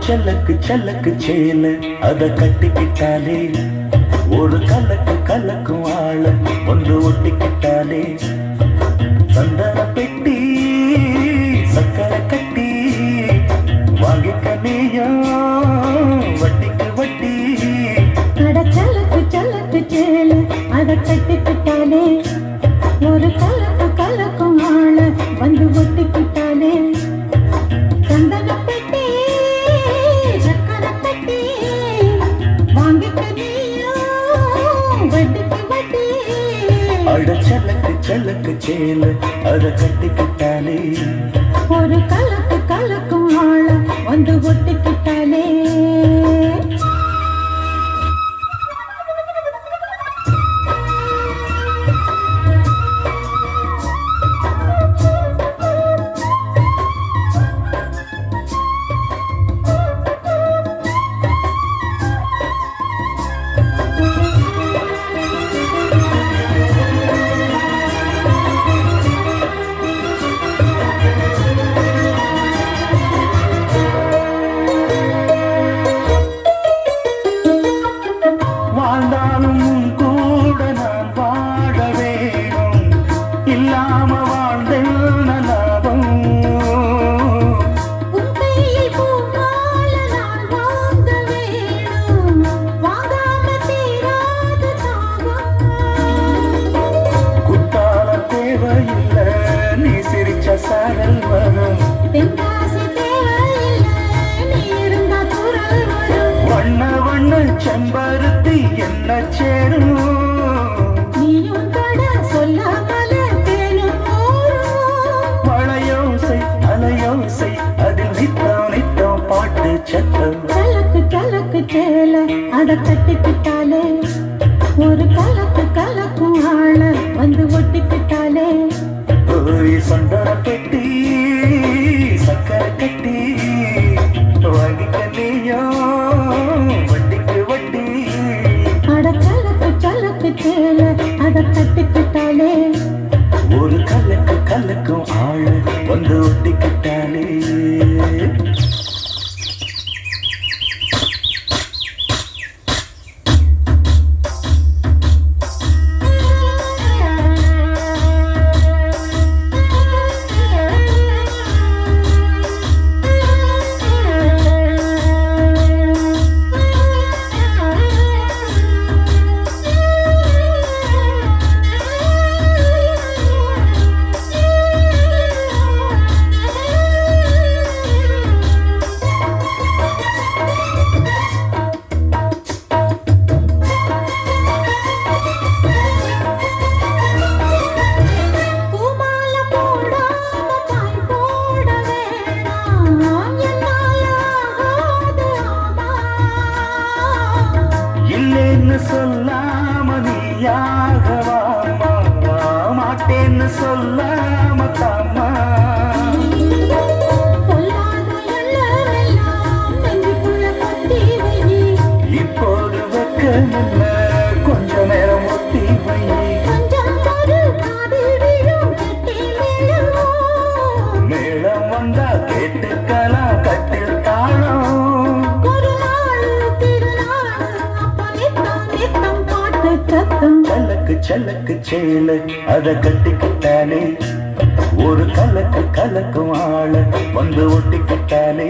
சலக்கு சலக்கு சேல அத கட்டிக்கிட்டாலே ஒரு கலக்கு கலக்கும் ஆள ஒன்று ஒட்டிக்கிட்டாலே சந்தன பெட்டி சக்கரை கட்டி வாங்கிக்க நீயும் வட்டிக்கு வட்டி. அட சலக்கு சலக்கு சேல அத கட்டிக்கிட்டாலே ஒரு கலக்கு கலக்கும் ஆள வந்து ஒட்டிக்கிட்டாலே சந்தன பெட்டி சக்கரை கட்டி வாங்கிக்க நீயும் வட்டிக்கு வட்டி. அட சலக்கு சலக்கு சேல அத கட்டிக்கிட்டாலே ஒரு கலக்கு கலக்கும் ஆள வந்து ஒட்டிக்கிட்டாலே. வாழ்ந்தாலும் கூட நான் வாழ வேணும் இல்லாம வாழ்ந்தேன் லாபம். உன் கையில் பூமால நான் வாங்க வேணும் வாங்காம தீராத தாகம். குத்தால தேவையில்லை நீ சிரிச்ச சாரல் வரும். தென்காசி தேவையில்லை நீ இருந்தா குரல் வரும். வண்ண வண்ண செம்பருத்தி என்ன சேரும். நீயும் தொட சொல்லாமல தேனும் ஊரும். மழையோசை அலையோசை அதில் நித்தம் நித்தம் பாட்டு சத்தம். கலக்கு கலக்கு சேல அத கட்டிக்கிட்டாலே ஒரு கலக்கு கலக்கும் ஆள வந்து ஒட்டிக்கிட்டாலே. ஓய் சந்தன பெட்டி சக்கரை கட்டி வாங்கிக்க நீயும் வட்டிக்கு வட்டி. அட கலக்கு கலக்கு சேல அத கட்டிக்கிட்டாலே ஒரு கலக்கு கலக்கும் ஆளு வந்து ஒட்டிக்கிட்டாலே. பூமால போடாம பாய் போட வேணாம் என்னால ஆகாது ஆமா. இல்லைன்னு சொல்லாம நீயாகவாமா மாட்டேன்னு சொல்லாம தாமா. பொல்லாத எண்ணமெல்லாம் நெஞ்சுக்குள்ள கொட்டி வை. இப்போது வெக்க நின்ன கொஞ்ச நேரம் ஒத்தி வை. கொஞ்சம் பொறு காதில் விழும் கெட்டி மேளம். மேளம் வந்தா கேட்டுக்கலாம் கட்டில் தாளம். ஒரு நாள் திருநாள் அப்ப நித்தம் நித்தம் பாட்டு சத்தம். சலக்கு சலக்கு சேல அத கட்டிக்கிட்டாலே ஒரு கலக்கு கலக்கும் ஆள வந்து ஒட்டிக்கிட்டாலே.